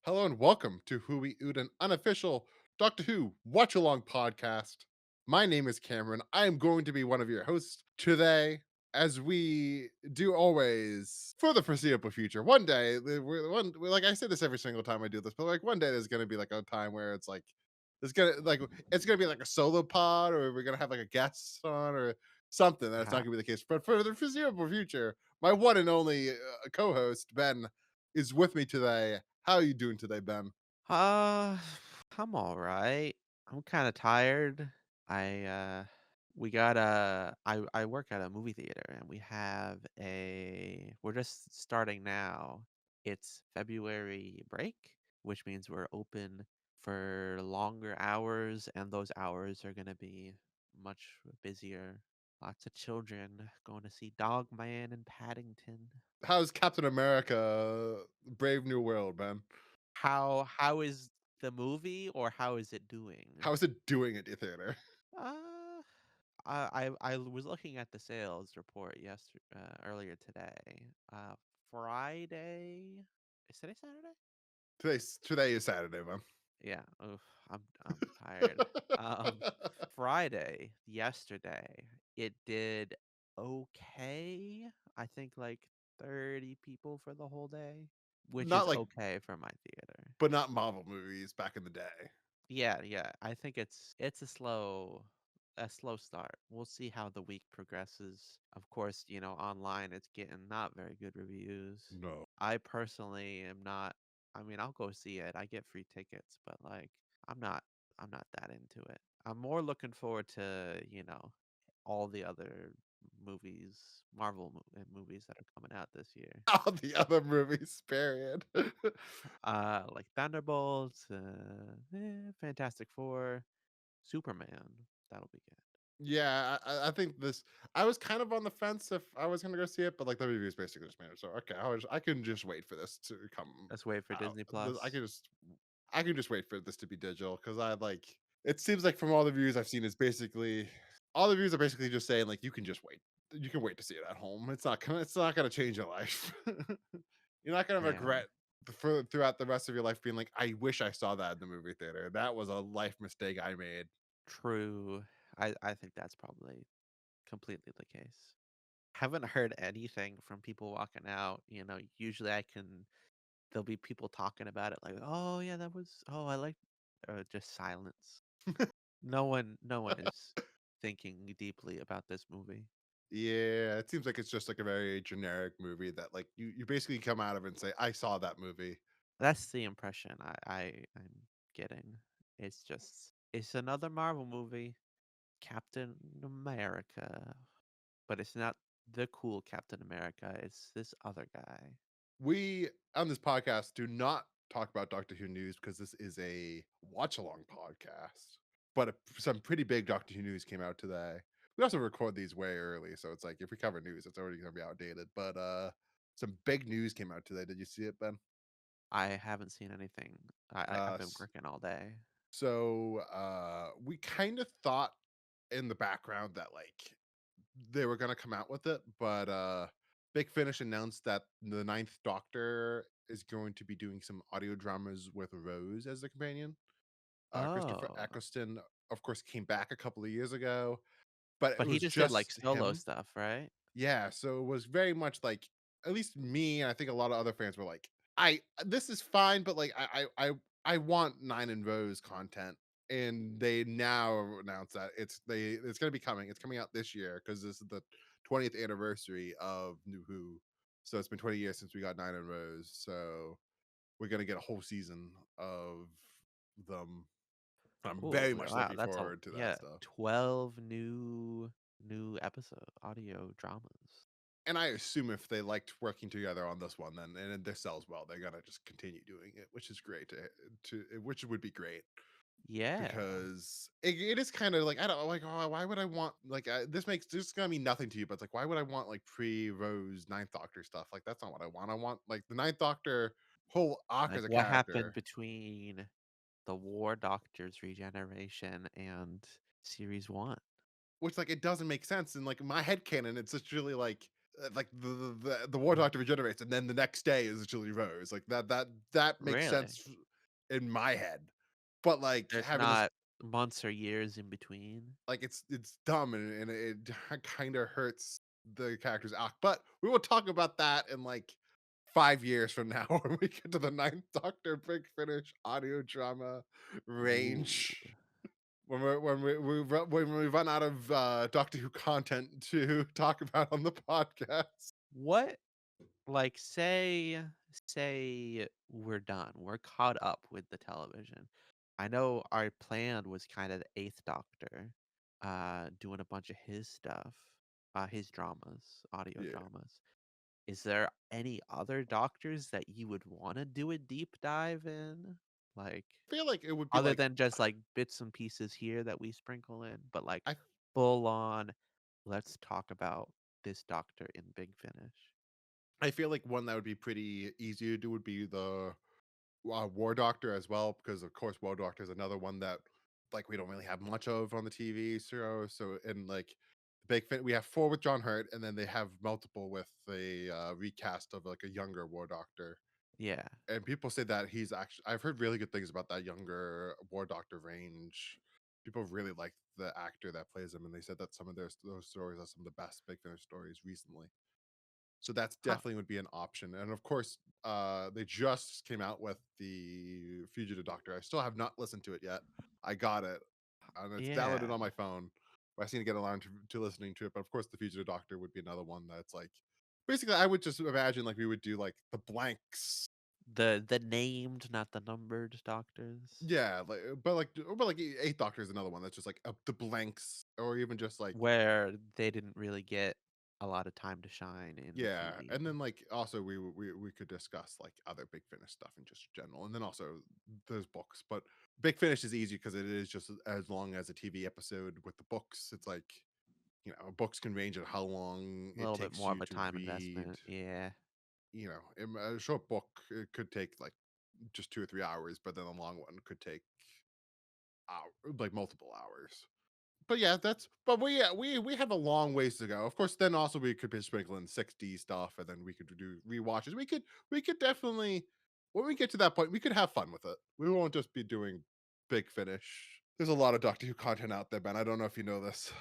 Hello and welcome to Who We Oot, an unofficial Doctor Who watch along podcast. My name is Cameron. I am going to be one of your hosts today, as we do always for the foreseeable future. One day, like I say this every single time I do this, but like one day there's going to be like a time where it's gonna be like a solo pod, or we're gonna have like a guest on, or something. That's not gonna be the case. But for the foreseeable future, my one and only co-host Ben is with me today. How are you doing today, Ben? Uh, I'm all right. I'm kind of tired. I we got I work at a movie theater and we're just starting now. It's February break, which means we're open for longer hours and those hours are going to be much busier. Lots of children going to see Dog Man and Paddington. How's Captain America: Brave New World, Ben? How is the movie or how is it doing? How is it doing at your theater? Uh, I was looking at the sales report earlier today. Friday. Is today Saturday? Today is Saturday, Ben. Yeah. Oof, I'm tired. Um, Friday, yesterday, it did okay. I think like 30 people for the whole day, which Not is like, okay for my theater. but not Marvel movies back in the day. Yeah, yeah. I think it's a slow start. We'll see how the week progresses. Of course, online it's getting not very good reviews. No. I personally am not I mean, I'll go see it. I get free tickets, but like I'm not I'm not that into it. I'm more looking forward to, all the other movies that are coming out this year. All the other movies, period. Like Thunderbolts, Fantastic Four, Superman. That'll be good. Yeah, I think this. I was kind of on the fence if I was gonna go see it, but like the reviews basically just made it so okay. I can just wait for this to come Let's wait for out. Disney I Plus. can just wait for this to be digital because I like. It seems like from all the reviews I've seen, is basically all the reviews are basically just saying like you can just wait. You can wait to see it at home. It's not gonna change your life. You're not gonna Yeah, regret throughout the rest of your life being like, I wish I saw that in the movie theater. That was a life mistake I made. true. I think that's probably completely the case. Haven't heard anything from people walking out. Usually there'll be people talking about it like, oh yeah, I like, just silence. No one is thinking deeply about this movie. Yeah, it seems like it's just like a very generic movie that like you basically come out of it and say, "I saw that movie." That's the impression I'm getting. It's another Marvel movie, Captain America. But it's not the cool Captain America, it's this other guy. We on this podcast do not talk about Doctor Who news because this is a watch along podcast. But some pretty big Doctor Who news came out today. We also record these way early, so it's like if we cover news, it's already going to be outdated. But some big news came out today. Did you see it, Ben? I haven't seen anything. I've been S working all day. we kind of thought in the background that like they were gonna come out with it, but Big Finish announced that the Ninth Doctor is going to be doing some audio dramas with Rose as the companion. Christopher Oh, Eccleston, of course, came back a couple of years ago, but it but he was just did, like, just solo him. stuff, right? Yeah, so it was very much like, at least me, and I think a lot of other fans were like, "I this is fine, but like I want Nine and Rose content." And they now announced that it's gonna be coming. It's coming out this year because this is the 20th anniversary of New Who. So it's been 20 years since we got Nine and Rose. So we're gonna get a whole season of them. I'm Cool. very much Wow, looking that's a forward to that yeah, stuff. 12 new episode audio dramas. And I assume if they liked working together on this one, then and this sells well, they're gonna just continue doing it, which is great which would be great Yeah, because it is kind of like I don't like why would I want like this is gonna mean nothing to you, but it's like why would I want like pre Rose Ninth Doctor stuff? Like that's not what I want. I want like the Ninth Doctor whole arc like, as a what happened character. between the War Doctor's regeneration and series 1? Which, like, it doesn't make sense, and, like, my head headcanon, it's just really, like like the war doctor regenerates, and then the next day is Julie Rose. Like that makes Really? sense in my head. But like There's having this not months or years in between? like it's dumb and it kind of hurts the character's arc. But we will talk about that in like 5 years from now when we get to the Ninth Doctor Big Finish audio drama Ooh. range. When we run out of Doctor Who content to talk about on the podcast. What like, say we're done, we're caught up with the television. I know our plan was kinda the 8th Doctor, doing a bunch of his stuff, his dramas, audio Yeah, dramas. Is there any other Doctors that you would wanna do a deep dive in? Like, I feel like it would be other like than just, like, bits and pieces here that we sprinkle in, but, like, I full on, "Let's talk about this Doctor in Big Finish." I feel like one that would be pretty easy to do would be the War Doctor as well, because of course War Doctor is another one that like we don't really have much of on the TV show. So and like Big Fit, we have four with John Hurt, and then they have multiple with a recast of like a younger War Doctor. Yeah. And people say that he's actually I've heard really good things about that younger War Doctor range. People really like the actor that plays him, and they said that some of those stories are some of the best Big Finish stories recently. So that's Huh. definitely would be an option. And of course, they just came out with the Fugitive Doctor. I still have not listened to it yet. I got it, and it's downloaded Yeah. on my phone. But I seem to get around to listening to it. But of course, the Fugitive Doctor would be another one that's like basically I would just imagine like we would do like the blanks. The named, not the numbered doctors, Yeah, but like Eighth Doctor is another one that's just like the blanks, or even just like where they didn't really get a lot of time to shine in the yeah, and TV. then like also we could discuss like other Big Finish stuff in just general, and then also those books. But Big Finish is easy because it is just as long as a TV episode. With the books, it's like books can range at how long A it little bit takes more of you a to time read. investment, yeah. A short book it could take like just 2 or 3 hours, but then a long one could take like multiple hours. But yeah, that's but we have a long ways to go. Of course, then also we could be sprinkling 60 stuff, and then we could do rewatches. We could definitely when we get to that point, we could have fun with it. We won't just be doing Big Finish. There's a lot of Doctor Who content out there, Ben. I don't know if you know this.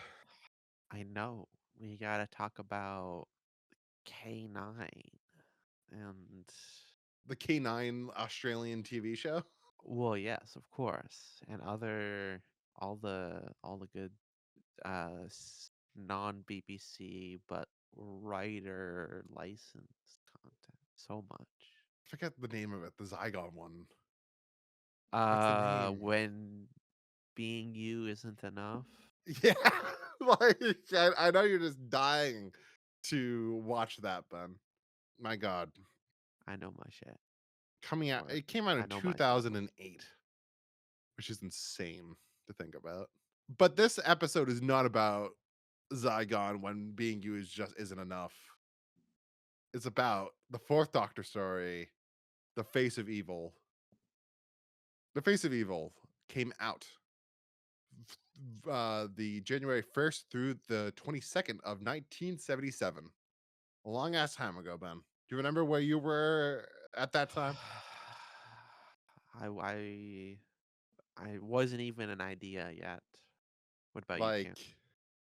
I know. We gotta talk about K9 and The K9 Australian TV show. well, yes, of course, and other all the good, non-BBC, but writer licensed content. So much. I forget the name of it. The Zygon one. What's the name? When being you isn't enough, Yeah, like I know you're just dying to watch that, Ben. My God. I know my shit, Coming out or it came out I in know myself. 2008, which is insane to think about. But this episode is not about Zygon when being you is just isn't enough. It's about the fourth Doctor story, The Face of Evil. The Face of Evil came out the January 1st through the 22nd of 1977. A long ass time ago, Ben. Do you remember where you were at that time? I I I wasn't even an idea yet. What about you, Cam? Like,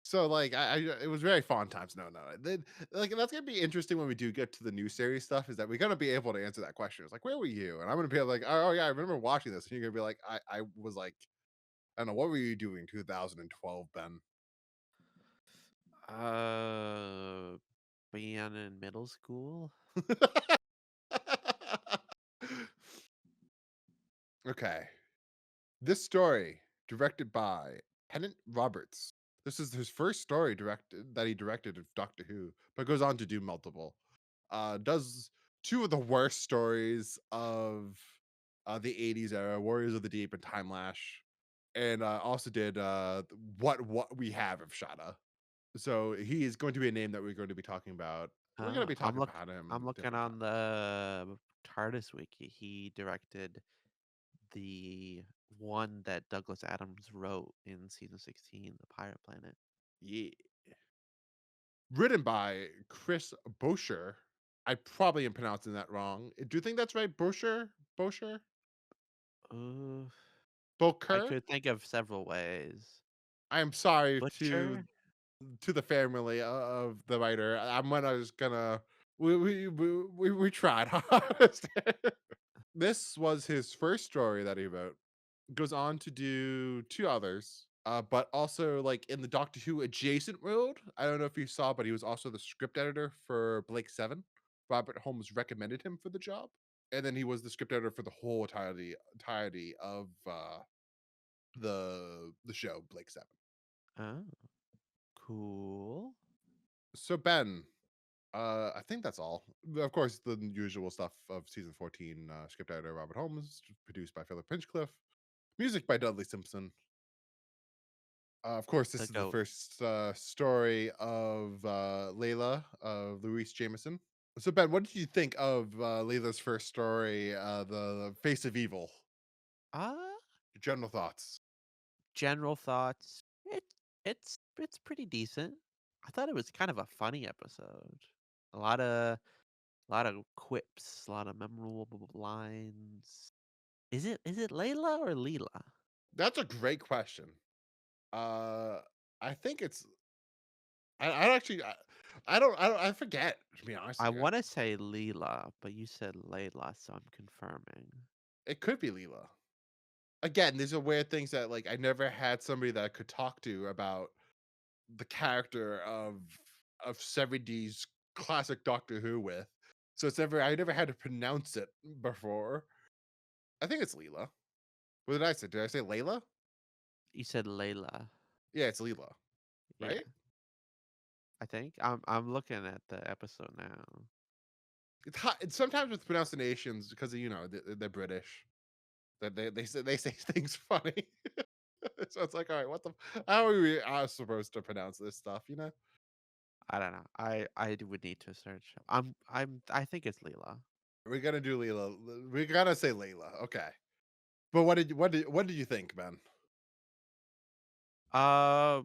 so like I it was very fun times. No. Then like that's gonna be interesting when we do get to the new series stuff, is that we're gonna be able to answer that question. It's like, where were you? And I'm gonna be like, oh yeah, I remember watching this. And you're gonna be like, I was like, I don't know, what were you doing 2012, Ben? Uh, being in middle school. Okay. This story, directed by Tennant Roberts. This is his first story directed that he directed of Doctor Who, but goes on to do multiple. Does two of the worst stories of the 80s era, Warriors of the Deep and Time Lash, and also did what we have of Shada. So he is going to be a name that we're going to be talking about. We're going to be talking about I'm him looking different on times. the TARDIS wiki. He directed the one that Douglas Adams wrote in season 16, The Pirate Planet. Yeah. written by Chris Bosher. I probably am pronouncing that wrong. Do you think that's right? Bosher? Bosher? Uh, I Boker? could think of several ways. I am sorry Butcher? to the family of the writer. I'm gonna just gonna we tried hard. This was his first story that he wrote. Goes on to do two others, but also like in the Doctor Who adjacent world. I don't know if you saw, but he was also the script editor for Blake Seven. Robert Holmes recommended him for the job, and then he was the script editor for the whole entirety of the show Blake Seven. Oh, cool. So Ben, I think that's all. Of course, the usual stuff of season 14. Script editor Robert Holmes, produced by Philip Pinchcliffe, music by Dudley Simpson. Of course, The this is the goat. first story of Layla of Louise Jameson. So Ben, what did you think of Layla's first story, the Face of Evil? Uh, Your general thoughts. General thoughts. It's pretty decent. I thought it was kind of a funny episode. A lot of quips, a lot of memorable lines. Is it Layla or Leela? That's a great question. Uh, I think it's. I actually. I forget, to be honest I with you. want to say Leela, but you said Layla, so I'm confirming. It could be Leela. Again, these are weird things that like I never had somebody that I could talk to about the character of 70s classic Doctor Who with. So it's never I never had to pronounce it before. I think it's Leela. What did I say? Did I say Layla? You said Layla. Yeah, it's Leela, Yeah, right? I think. I'm looking at the episode now. It's sometimes with pronunciations because they're British. That they say things funny. So it's like, all right, how are we supposed to pronounce this stuff? I don't know. Would need to search. I think it's Leela. We're gonna do Leela. We gotta say Layla. Okay. But what did you think, man? Uh,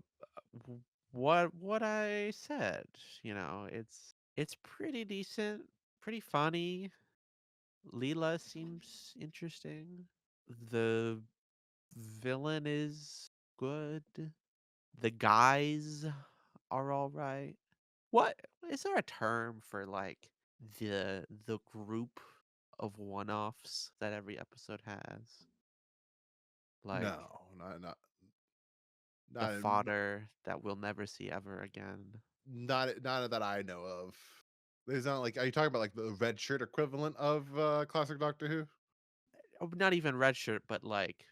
what I said, it's pretty decent, pretty funny. Leela seems interesting. The villain is good. The guys are all right. What is there a term for like the group of one-offs that every episode has? Like No, the not fodder that we'll never see ever again. not that I know of. There's not like, are you talking about like the red shirt equivalent of classic Doctor Who? Oh, not even red shirt, but like,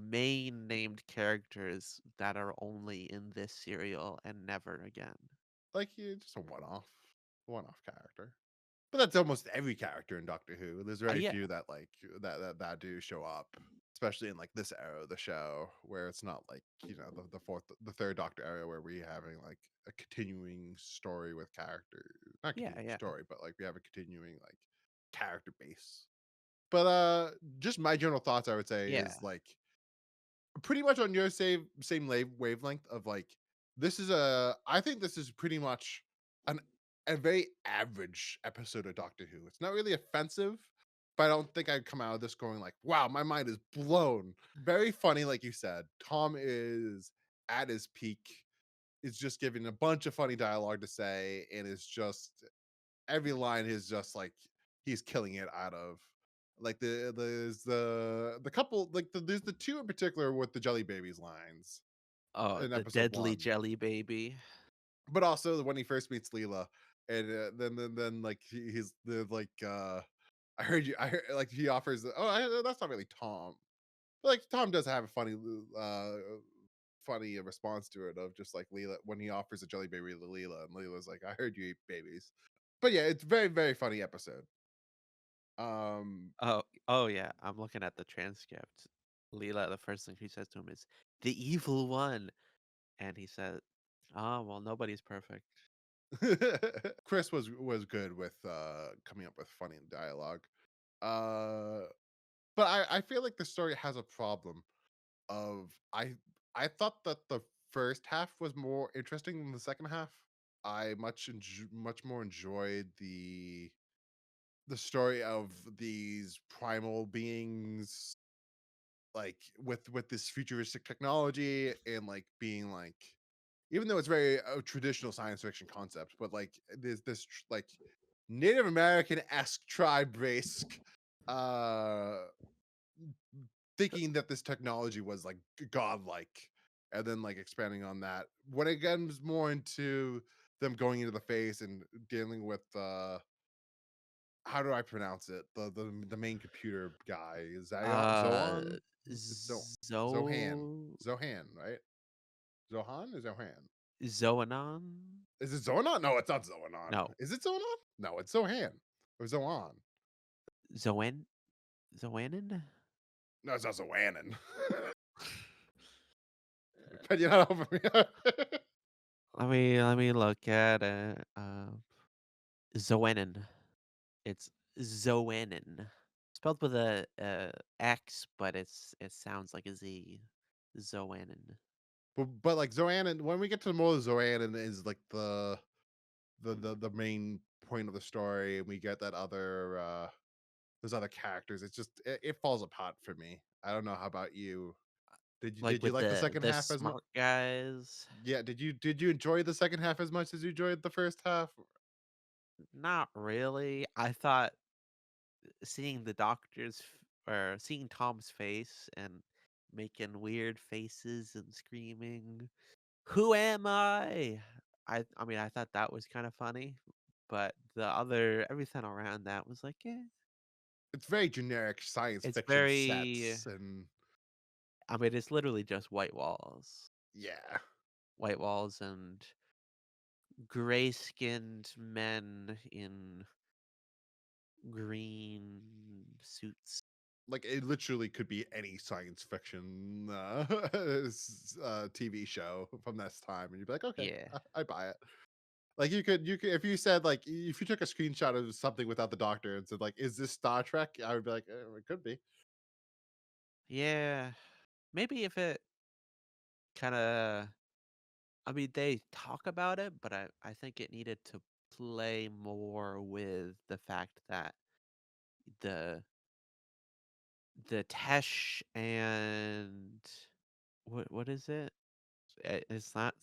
main named characters that are only in this serial and never again. Like, just a one off character. But that's almost every character in Doctor Who. There's very Yeah, few that like that do show up, especially in like this era of the show, where it's not like the third Doctor era where we having like a continuing story with characters, not yeah, continuing yeah, story, but like we have a continuing like character base. But just my general thoughts, I would say, is yeah. like pretty much on your same wavelength of like this is a I think this is pretty much an a very average episode of Doctor Who. It's not really offensive, but I don't think I'd come out of this going like, wow, my mind is blown. Very funny, like you said. Tom is at his peak, is just giving a bunch of funny dialogue to say, and is just every line is just like he's killing it out of like the couple like there's the two in particular with the jelly babies lines Oh, in the episode deadly one, jelly baby. but also when he first meets Leela, and then like he's the like I heard like he offers that's not really Tom, but like Tom does have a funny response to it of just like Leela when he offers a jelly baby to Leela, and Leela's like, I heard you eat babies. But yeah, it's very very funny episode. Um, Oh yeah, I'm looking at the transcript. Leela, the first thing she says to him is the evil one, and he said, "Oh well, nobody's perfect." Chris was good with coming up with funny dialogue. Uh, but I feel like the story has a problem of I thought that the first half was more interesting than the second half. I much more enjoyed the story of these primal beings, like with this futuristic technology and like being like, even though it's very a traditional science fiction concept, but like there's this like Native American esque tribe risk, uh thinking that this technology was like godlike, and then like expanding on that when it comes more into them going into the face and dealing with how do I pronounce it? The main computer guy is Uh, Zoan. It's Zohan. Zo Zohan, right? Zohan or Zohan? Zoanon? Is it Zoanon? No, it's not Zoanon. No, Is it Zoanon? No, it's Zohan or Zoan. Zoan Zoanon? No, it's not Zoanon. But you're not over me. Let me look at it. Zoanon. It's Zoanon. Spelled with a X, but it sounds like a Z. Zoanon. But like Zoanon, when we get to more Zoanon is like the main point of the story, and we get that other those other characters. It's just it falls apart for me. I don't know how about you. Like Did you with like the second the half as much? smart guys. Yeah, did you enjoy the second half as much as you enjoyed the first half? Not really. I thought seeing the or seeing Tom's face and making weird faces and screaming, "Who am I?" I mean, I thought that was kind of funny, but the other everything around that was like, eh. It's very generic science It's fiction very sets and I mean, it's literally just white walls. yeah. White walls and gray-skinned men in green suits. Like it literally could be any science fiction TV show from this time, and you'd be like, okay, Yeah. I buy it. Like you could if you said like if you took a screenshot of something without the doctor and said like, "Is this Star Trek?" I would be like, "It could be." Yeah. Maybe if it kinda I mean, they talk about it, but I think it needed to play more with the fact that the the Tesh and what is it? It's not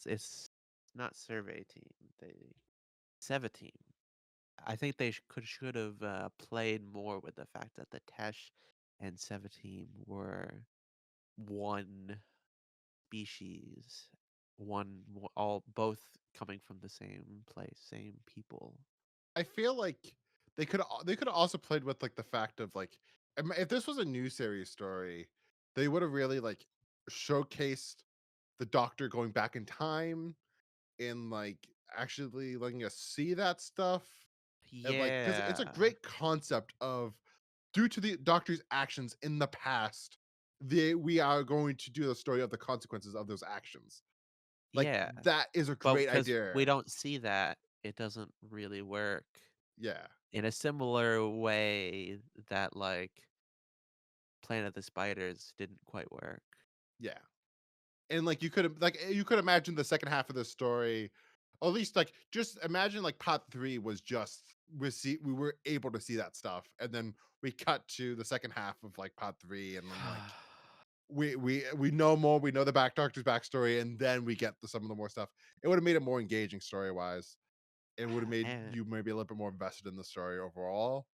survey team. They Seva team. I think they should have played more with the fact that the Tesh and Seva team were one species, all both coming from the same place, same people. I feel like they could have also played with like the fact of like, if this was a new series story, they would have really like showcased the doctor going back in time and like actually letting us see that stuff, and like because it's a Yeah, great concept of, due to the doctor's actions in the past, we are going to do the story of the consequences of those actions. Like yeah. that is a But great because we idea. don't see that, it doesn't really work Yeah, in a similar way that like Planet of the Spiders didn't quite work. yeah. And like you could imagine the second half of the story, or at least like just imagine like part three was just we were able to see that stuff, and then we cut to the second half of like part three, and then like we know more, we know the doctor's backstory, and then we get some of the more stuff. It would have made it more engaging story wise. It would have made and you maybe a little bit more invested in the story overall.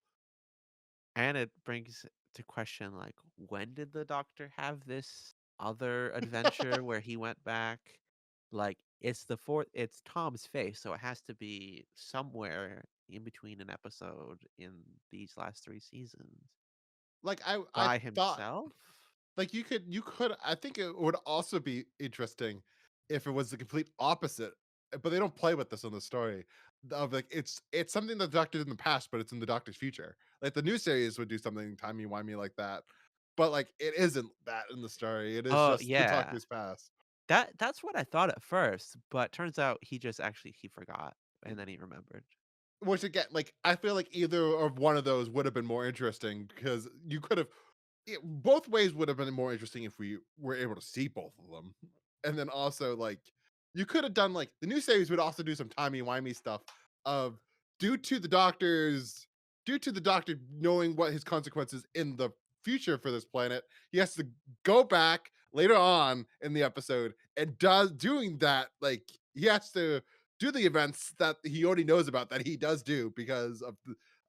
and it brings to question like when did the Doctor have this other adventure where he went back? Like it's Tom's face, so it has to be somewhere in between an episode in these last three seasons. Like I By thought, himself? like you could I think it would also be interesting if it was the complete opposite, but they don't play with this in the story. Of like it's something that the Doctor did in the past, but it's in the Doctor's future. Like the new series would do something timey wimey like that, but like it isn't that in the story. It is Oh just the yeah. Doctor's past. That's what I thought at first, but turns out he just actually he forgot and then he remembered. Which again, like I feel like either of one of those would have been more interesting, because you could have both ways would have been more interesting if we were able to see both of them, and then also like You could have done like the new series would also do some timey-wimey stuff of due to the doctor's due to the doctor knowing what his consequences in the future for this planet, he has to go back later on in the episode and does doing that like he has to do the events that he already knows about that he does do because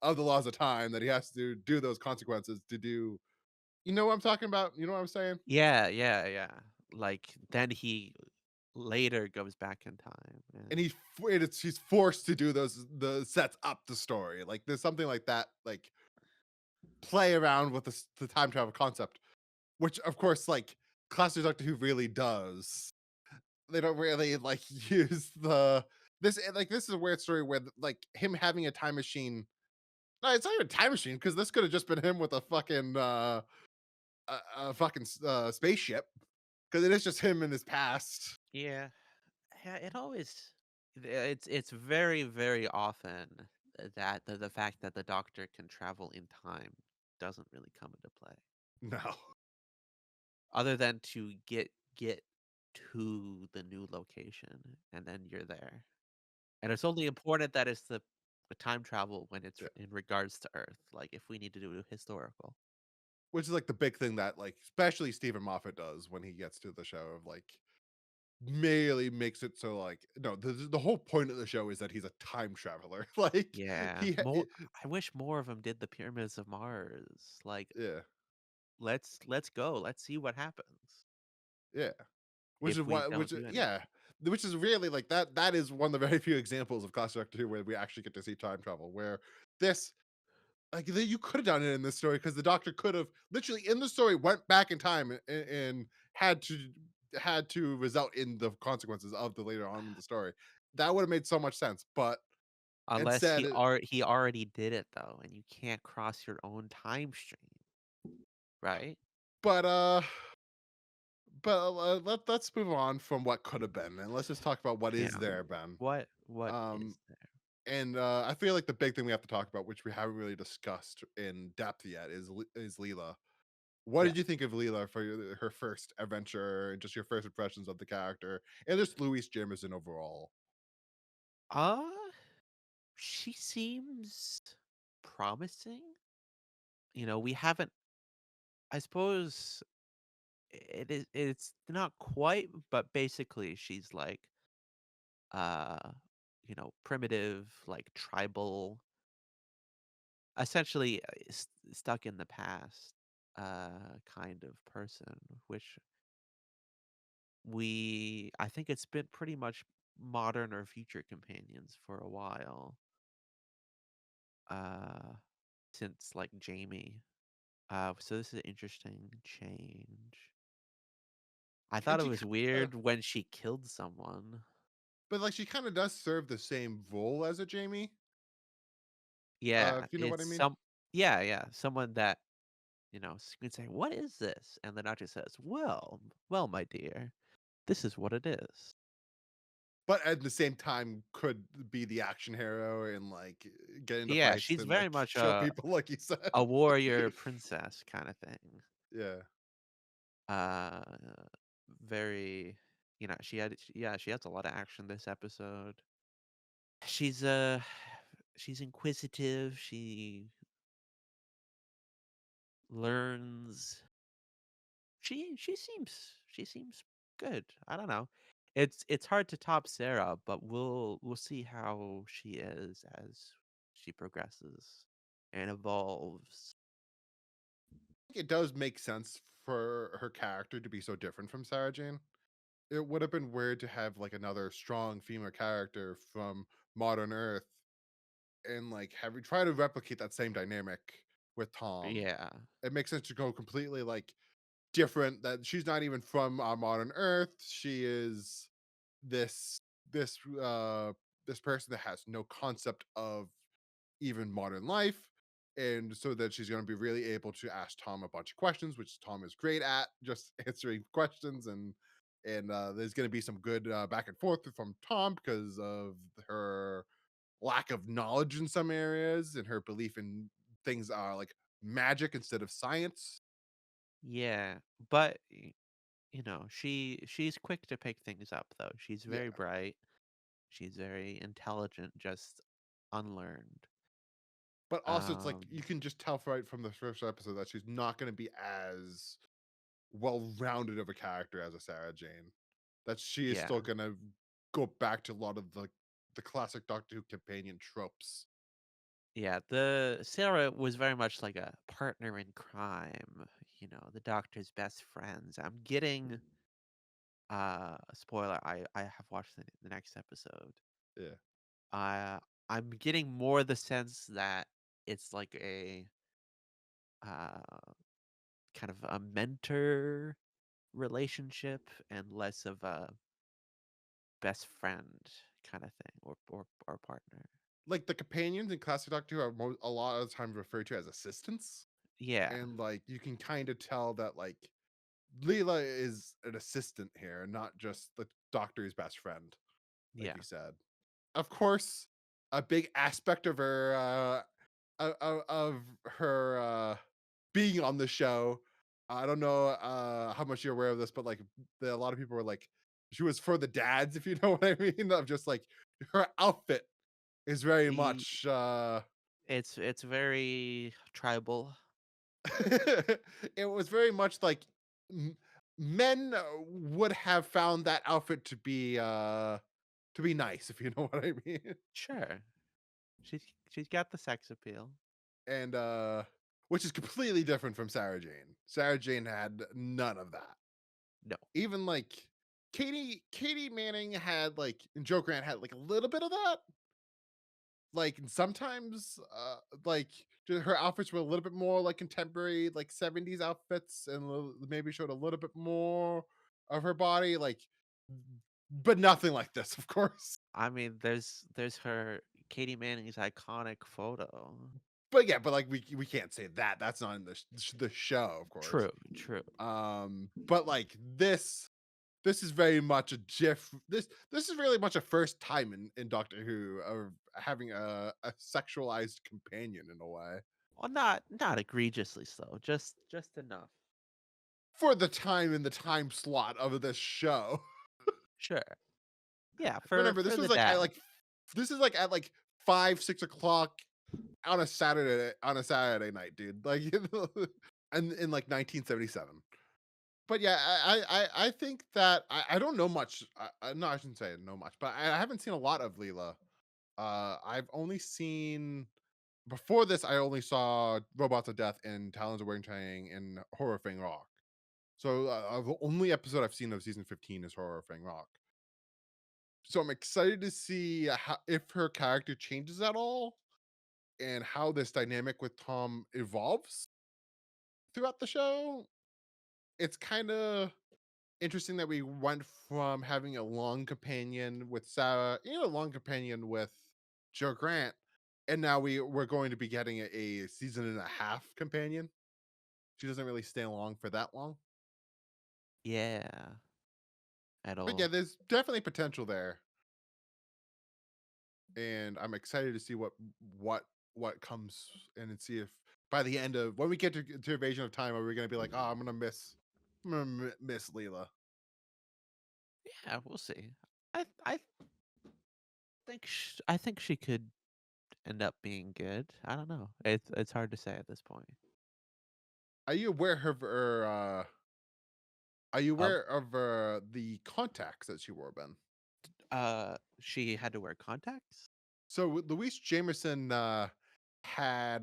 of the laws of time that he has to do those consequences to do. You know what I'm talking about? You know what I'm saying? Yeah, yeah, yeah. Like, then he later goes back in time, And and he's forced to do those the sets up the story. Like there's something like that, like play around with the time travel concept, which of course, like classic Doctor Who really does. They don't really like use the this is a weird story where like him having a time machine. No, it's not even a time machine because this could have just been him with a fucking spaceship because it is just him in his past. yeah. Yeah, it always it's very, very often that the fact that the Doctor can travel in time doesn't really come into play, No, other than to get to the new location, and then you're there. And it's only important that it's the time travel when it's yeah. in regards to Earth, like, if we need to do historical. Which is like the big thing that like especially Stephen Moffat does when he gets to the show of like merely makes it so like no, the whole point of the show is that he's a time traveler. Like Yeah, more I wish more of them did the Pyramids of Mars, like, yeah, let's go, let's see what happens yeah. Which is if we why don't which do yeah, anything. which is really like that is one of the very few examples of classic Doctor Who where we actually get to see time travel, where this like you could have done it in this story because the Doctor could have literally in the story went back in time and had to result in the consequences of the later on in the story. That would have made so much sense, but Unless instead it he already did it though, and you can't cross your own time stream, right? but let's move on from what could have been and let's just talk about what is Yeah. there, Ben. What Um, is there? and I feel like the big thing we have to talk about, which we haven't really discussed in depth yet, is Leela. What Yeah. did you think of Leela for her first adventure and just your first impressions of the character and just Louise Jamerson overall? Uh, she seems promising. We haven't I suppose it's not quite, but basically she's like uh primitive, like tribal, essentially stuck in the past kind of person, which I think it's been pretty much modern or future companions for a while, uh, since like Jamie. So this is an interesting change. I thought And it she was kind of, weird when she killed someone. but like she kind of does serve the same role as a Jamie, Yeah, if you know what it's I mean. yeah, yeah, someone that, can say, "What is this?" And the doctor says, well, my dear, this is what it is." But at the same time, could be the action hero and like get into Yeah, fights she's and very like much show people, like you said. a warrior princess kind of thing. Yeah. Uh, very, yeah, she has a lot of action this episode. She's she's inquisitive. She learns. She seems good. I don't know. It's hard to top Sarah, but we'll see how she is as she progresses and evolves. It does make sense for her character to be so different from Sarah Jane. It would have been weird to have like another strong female character from modern Earth and like have you try to replicate that same dynamic with Tom. Yeah. It makes sense to go completely like different that she's not even from our modern Earth. She is this this this person that has no concept of even modern life. And so that she's going to be really able to ask Tom a bunch of questions, which Tom is great at just answering questions. And there's going to be some good back and forth from Tom because of her lack of knowledge in some areas and her belief in things are like magic instead of science. Yeah. But she's quick to pick things up though. She's Yeah. very bright. She's very intelligent, just unlearned. But also, it's like you Um, can just tell right from the first episode that she's not going to be as well-rounded of a character as a Sarah Jane. That she is yeah. still going to go back to a lot of the classic Doctor Who companion tropes. Yeah, the Sarah was very much like a partner in crime, the doctor's best friends. I'm getting spoiler, I have watched the next episode. Yeah. Uh I'm getting more the sense that it's like a uh kind of a mentor relationship and less of a best friend kind of thing or partner. Like the companions in classic Doctor Who are a lot of the times referred to as assistants, Yeah. and like you can kind of tell that like Leela is an assistant here, and not just the Doctor's best friend, like Yeah. you said. Of course, a big aspect of her being on the show. I don't know how much you're aware of this, but like a lot of people were like, she was for the dads, if you know what I mean. Of just like her outfit is very E- much it's very tribal. it was very much like m- men would have found that outfit to be nice, if you know what I mean. Sure. She's got the sex appeal. And which is completely different from Sarah Jane. Sarah Jane had none of that. No. Even like Katie Manning had like and Joe Grant had like a little bit of that. Like sometimes like her outfits were a little bit more like contemporary like 70s outfits and maybe showed a little bit more of her body like but nothing like this, of course. I mean, there's her Katie Manning's iconic photo. But yeah, but like we can't say that. That's not in the show, of course. True, true. But like this is very much a this is really much a first time in Doctor Who of having a sexualized companion in a way. Well, not egregiously so, just enough. For the time in the time slot of this show. Sure. Yeah, for Remember, for the dad. this is like at like 5, 6 o'clock on a Saturday night, dude. Like and in like 1977. But yeah, I think that I don't know much. No, I shouldn't say know much, but I haven't seen a lot of Leela. I've only seen before this. I only saw Robots of Death and Talons of Wing Chang and Horror Fang Rock. So the only episode I've seen of season 15 is Horror Fang Rock. So I'm excited to see how, if her character changes at all and how this dynamic with Tom evolves throughout the show. It's kind of interesting that we went from having a long companion with Sarah, a long companion with Joe Grant, and now we're going to be getting a season and a half companion. She doesn't really stay along for that long, Yeah, at but yeah, all. there's definitely potential there, and I'm excited to see what what comes in and see if by the end of when we get to Invasion of Time, are we going to be like, oh, I'm gonna miss Leela. Yeah, we'll see. I I think she could end up being good. I don't know. It's hard to say at this point. Are you aware of her? Are you Of aware of the contacts that she wore, Ben? she had to wear contacts? So Louise Jameson had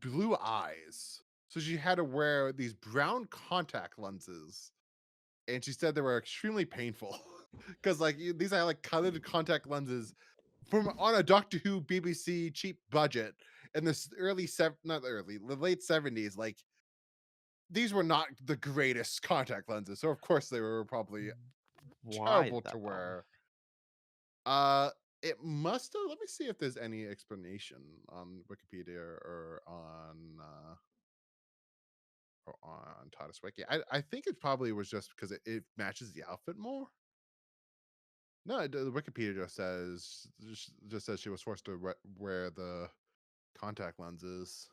blue eyes, so she had to wear these brown contact lenses, and she said they were extremely painful because like these are like colored contact lenses from on a Doctor Who BBC cheap budget in this not early the late 70s. Like these were not the greatest contact lenses, so of course they were probably Why terrible to though? wear. Uh, it must have. Let me see if there's any explanation on Wikipedia or on Titus Wiki. I think it probably was just because it matches the outfit more. No, the Wikipedia just says she was forced to wear the contact lenses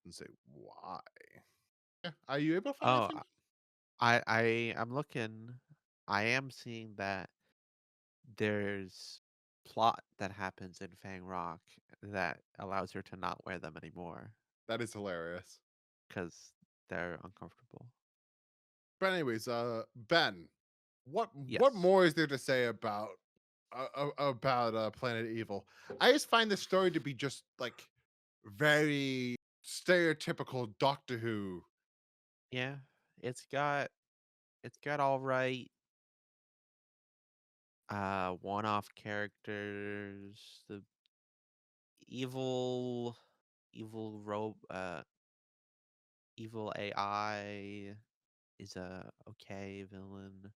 and say why. Yeah, are you able to find Oh, anything? I'm looking. I am seeing that there's plot that happens in Fang Rock that allows her to not wear them anymore That is hilarious. because they're uncomfortable. But anyways, Ben, what Yes. more is there to say about Planet Evil? I just find this story to be just like very stereotypical Doctor Who. Yeah. It's got it's got all right one-off characters. The evil evil robe evil AI is a okay villain.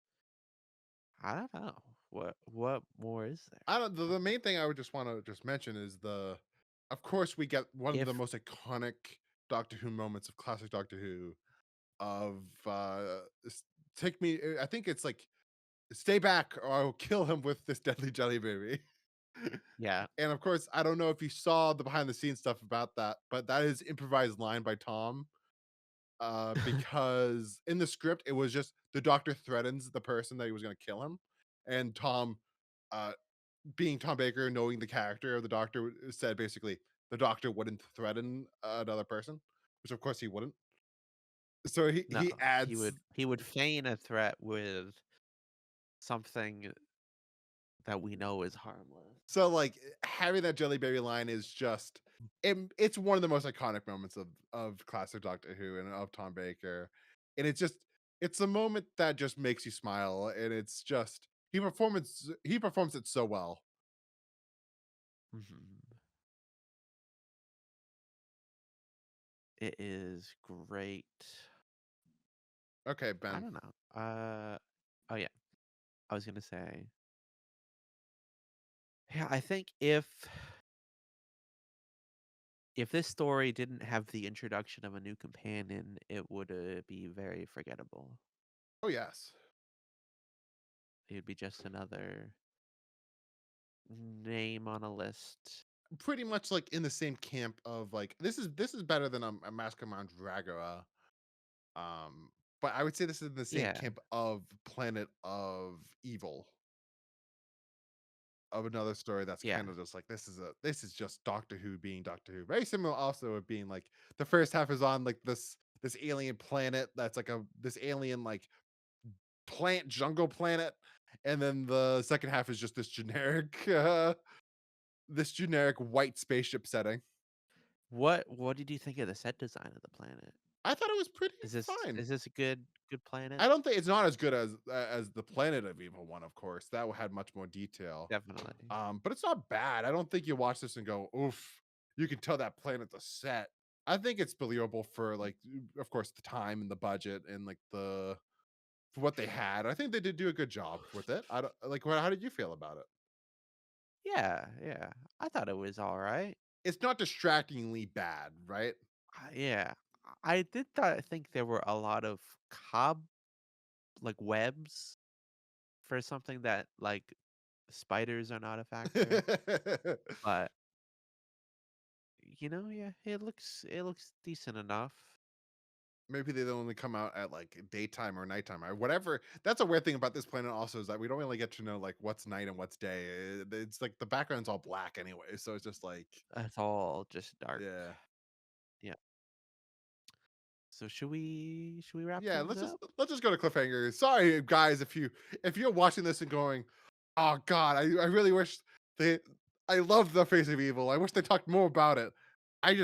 I don't know. What more is there? I don't. The main thing I would just want to just mention is of course, we get one of the If most iconic Doctor Who moments of classic Doctor Who of take me. I think it's like stay back or I will kill him with this deadly jelly baby. yeah. And of course, I don't know if you saw the behind the scenes stuff about that, but that is improvised line by Tom. Because in the script, it was just the doctor threatens the person that he was going to kill him, and Tom, uh, being Tom Baker, knowing the character of the doctor, said basically the doctor wouldn't threaten another person, which of course he wouldn't. So No, he adds he would feign a threat with something that we know is harmless. so like having that jelly baby line is just it's one of the most iconic moments of classic Doctor Who and of Tom Baker, and it's a moment that just makes you smile, and it's just he performs it so well. Mhm. It is great. Okay, I Ben. don't know. Oh yeah, I was gonna say. Yeah, I think if this story didn't have the introduction of a new companion, it would be very forgettable. Oh yes, It would be just another name on a list. pretty much like in the same camp of like this is better than a Mask Command Dragora. Um, but I would say this is in the same Yeah, camp of Planet of Evil, of another story that's yeah, kind of just like this is just Doctor Who being Doctor Who. Very similar also of being like the first half is on like this alien planet that's like this alien like plant jungle planet, and then the second half is just this generic white spaceship setting. What did you think of the set design of the planet? I thought it was pretty fine. Is this a good planet? I don't think it's not as good as the Planet of Evil one, of course. That had much more detail. Definitely. But it's not bad. I don't think you watch this and go, "Oof." You can tell that planet's a set. I think it's believable for like, of course, the time and the budget and like the for what they had. I think they did do a good job with it. I don't like. How did you feel about it? Yeah, yeah. I thought it was all right. It's not distractingly bad, right? Yeah. I did think there were a lot of cob like webs for something that like spiders are not a factor, but yeah, it looks decent enough. Maybe they only come out at like daytime or nighttime or whatever. That's a weird thing about this planet also is that we don't really get to know like what's night and what's day. It's like the background's all black anyway, so it's just like It's all just dark. yeah. Yeah. So should we wrap Yeah, things up? let's just go to cliffhanger. Sorry guys if you're watching this and going, "Oh god, I really wish they I love the Face of Evil. I wish they talked more about it." I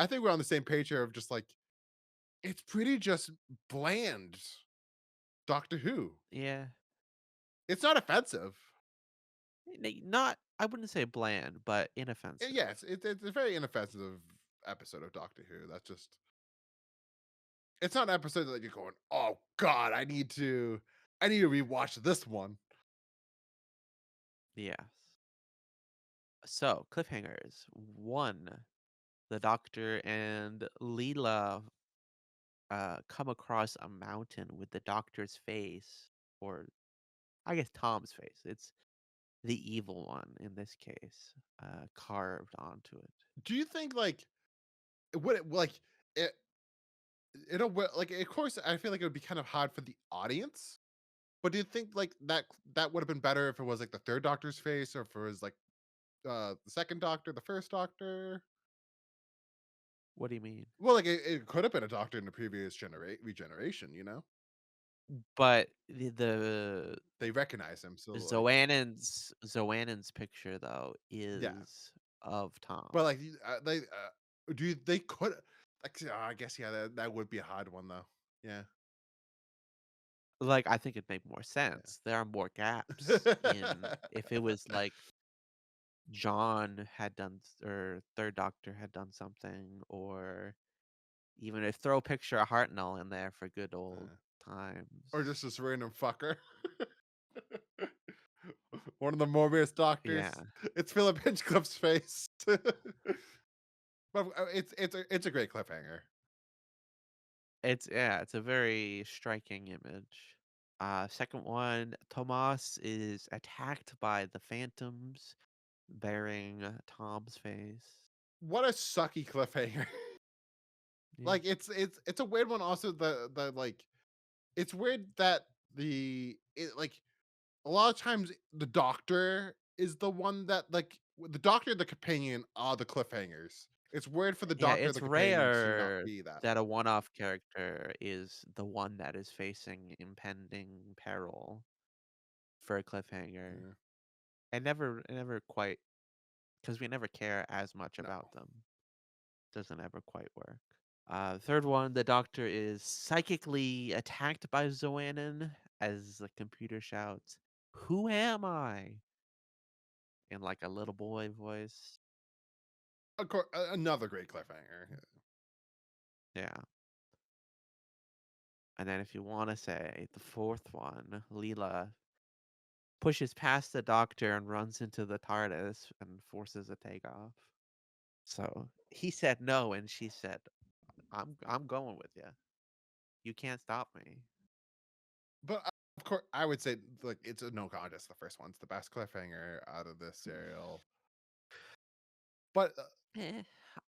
think we're on the same page here of just like it's pretty just bland Doctor Who. Yeah. It's not offensive. Not I wouldn't say bland, but inoffensive. Yes, it's a very inoffensive episode of Doctor Who. That's just it's not an episode that you're going, "Oh god, I need to rewatch this one." Yes. So, cliffhangers. 1, the Doctor and Leela come across a mountain with the Doctor's face, or I guess Tom's face. It's the evil one in this case, carved onto it. Do you think like would it like it? in a way, like, of course, I feel like it would be kind of hard for the audience. But do you think like that would have been better if it was like the third Doctor's face, or if it was like the second Doctor, the first Doctor? What do you mean? Well, like it could have been a Doctor in the previous regeneration. But the They recognize him, so like Zoannon's picture, though, yeah. is of Tom. But like they could like I guess yeah, that would be a hard one though. Yeah. Like, I think it'd make more Yeah. sense. There are more gaps in if it was, like, John had done or 3rd Doctor had done something, or even if throw a picture of Hartnell in there for good old Uh, or just times. this random fucker. One of the Morbius doctors. Yeah. It's Philip Hinchcliffe's face. But it's a great cliffhanger. It's a very striking image. Second one, Tomas is attacked by the phantoms bearing Tom's face. What a sucky cliffhanger. Yeah. Like it's a weird one also the like it's weird that like a lot of times the doctor is the one that like the doctor and the companion are the cliffhangers. It's weird for the Yeah, doctor and it's the companion to not rare be that. that a one-off character is the one that is facing impending peril for a cliffhanger. Yeah. It never quite because we never care as much No. about them. Doesn't ever quite work. Third one, the doctor is psychically attacked by Zoannon as the computer shouts, "Who am I?" in like a little boy voice. Of course, another great cliffhanger. Yeah. And then if you want to say the fourth one, Leela pushes past the doctor and runs into the TARDIS and forces a takeoff. So he said no, and she said, I'm going with you. You can't stop me." But of course, I would say like it's a no contest. The first one's the best cliffhanger out of this serial. But Eh,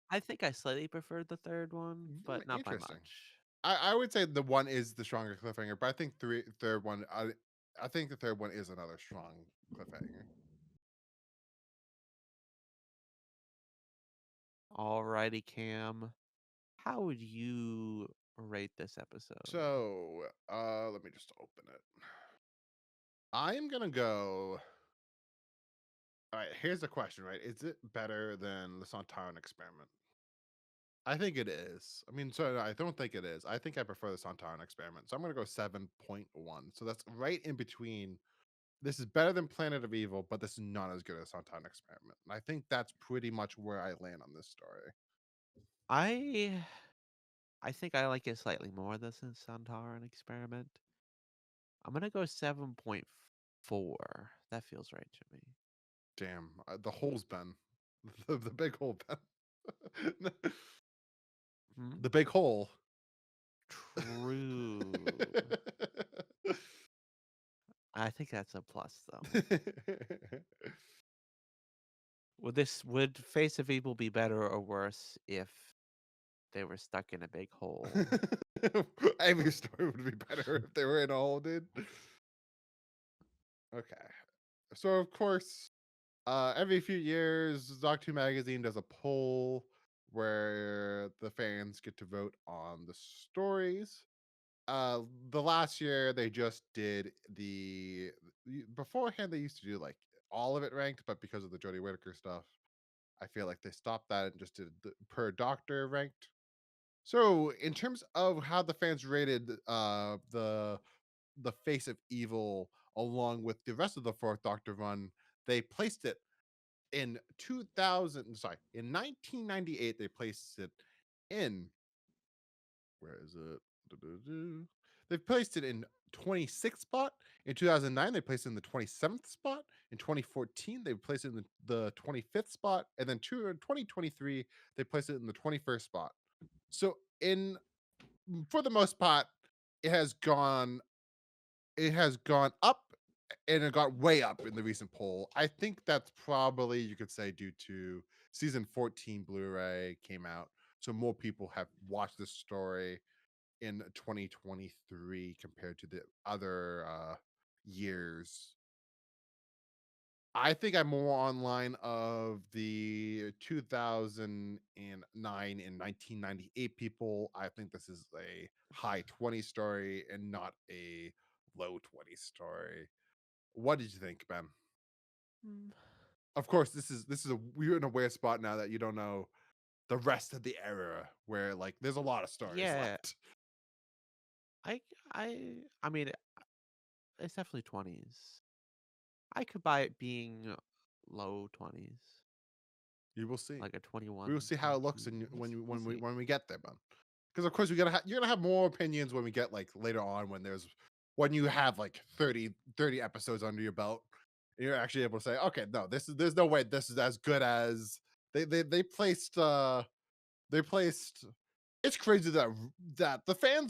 I think I slightly preferred the third one, but not by interesting. much. I would say the one is the stronger cliffhanger, but I think third one. I think the third one is another strong cliffhanger. Alrighty, Cam. How would you rate this episode? So let me just open it. I am gonna go. All right, here's the question. Right, is it better than the Sontaran experiment? I think it is. I mean, so I don't think it is. I think I prefer the Sontaran experiment. So I'm gonna go 7.1. So that's right in between. This is better than Planet of Evil, but this is not as good as Sontaran experiment. And I think that's pretty much where I land on this story. I I think I like it slightly more than the Santaran experiment. I'm gonna go 7.4. That feels right to me. Damn, the hole's been the big hole been Hmm? the big hole. True. I think that's a plus though. Would Face of Evil be better or worse if they were stuck in a big hole? Every story would be better if they were in a hole, dude. Okay. So of course, every few years, Doctor Who magazine does a poll where the fans get to vote on the stories. The last year they just did beforehand they used to do like all of it ranked, but because of the Jodie Whittaker stuff, I feel like they stopped that and just did the per doctor ranked. So in terms of how the fans rated the Face of Evil along with the rest of the fourth Doctor run, they placed it in 2000. Sorry, in 1998 they placed it in where is it? Du-du-du. They placed it in 26th spot. In 2009, they placed it in the 27th spot. In 2014, they placed it in the 25th spot. And then 2023, they placed it in the 21st spot. So in for the most part, it has gone it has gone up and it got way up in the recent poll. I think that's probably you could say due to season 14 Blu-ray came out. So more people have watched this story. in 2023 compared to the other years. I think I'm more on line of the 2009 and 1998 people. I think this is a high 20 story and not a low 20 story. What did you think, Ben? Mm, Of course, this is a we're in a weird spot now that you don't know the rest of the era where like there's a lot of stories yeah, left. I I mean, it's definitely 20s. I could buy it being low 20s, You will see. like a We will 21, see how it looks 22. We'll see. when we get there, Ben. Because of course you're gonna have more opinions when we get like later on when you have like 30 episodes under your belt. And you're actually able to say, okay, no, this is there's no way this is as good as they placed they placed it's crazy that the fan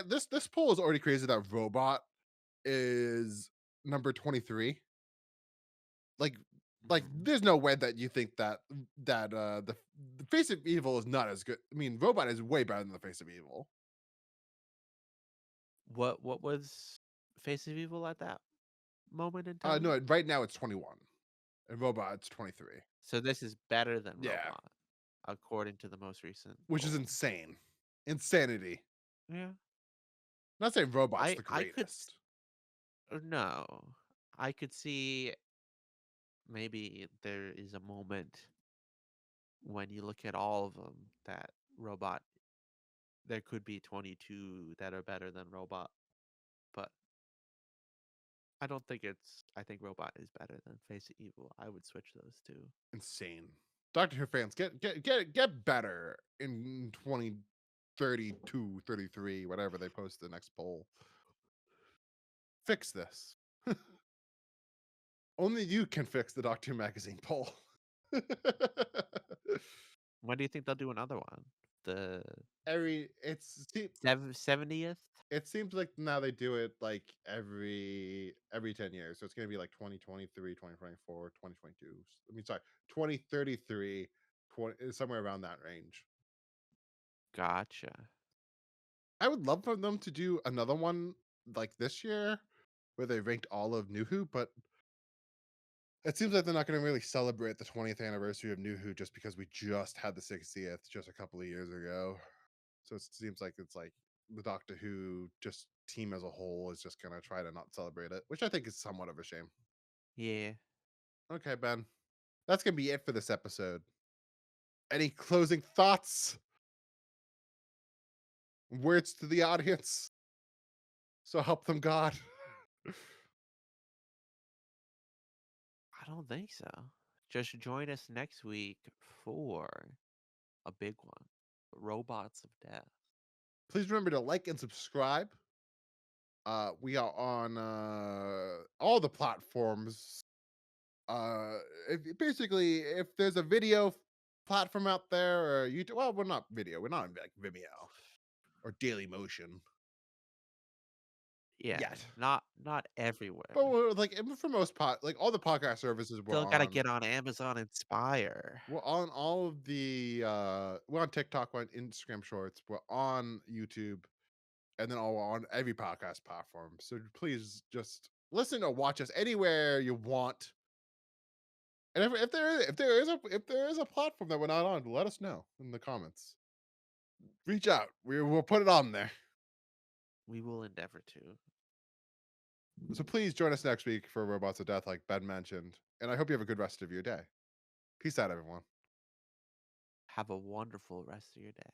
this poll is already crazy that Robot is number 23. Like Mhm. there's no way that you think the Face of Evil is not as good. I mean, Robot is way better than the Face of Evil. What was Face of Evil at that moment in No, time? right now it's 21 and Robot it's 23. So this is better than Yeah, Robot, according to the most recent which is poll. insane. Insanity. Yeah. Not saying Robot's the I could greatest. no. I could see maybe there is a moment when you look at all of them that Robot there could be 22 that are better than Robot, but I don't think it's I think Robot is better than Face of Evil. I would switch those two. Insane. Doctor Who fans, get better in 2032, 33, whatever they post the next poll. Fix this. Only you can fix the Doctor Who magazine poll. When do you think they'll do another one? The Every 70th? it seems like now they do it like every 10 years. So it's gonna be like 2023, 2024, 2022. I mean sorry, 2033, 20, somewhere around that range. Gotcha. I would love for them to do another one like this year where they ranked all of New Who, but it seems like they're not going to really celebrate the 20th anniversary of New Who just because we just had the 60th just a couple of years ago. So it seems like it's like the Doctor Who just team as a whole is just going to try to not celebrate it, which I think is somewhat of a shame. Yeah. Okay, Ben, that's going to be it for this episode. Any closing thoughts? Words to the audience? So help them God. I don't think so. Just join us next week for a big one. Robots of Death. Please remember to like and subscribe. We are on all the platforms. Basically, if there's a video platform out there or YouTube, well, we're not video. We're not on like Vimeo or Daily Motion Yeah, yet. not But everywhere. we're like for most part, like all the podcast services Still gotta get on Amazon Inspire. we're on all of the we're on TikTok, we're on Instagram Shorts, we're on YouTube, and then all on every podcast platform. So please just listen or watch us anywhere you want. And if there is a platform that we're not on, let us know in the comments. Reach out. We'll put it on there. We will endeavor to. So please join us next week for Robots of Death, like Ben mentioned. And I hope you have a good rest of your day. Peace out, everyone. Have a wonderful rest of your day.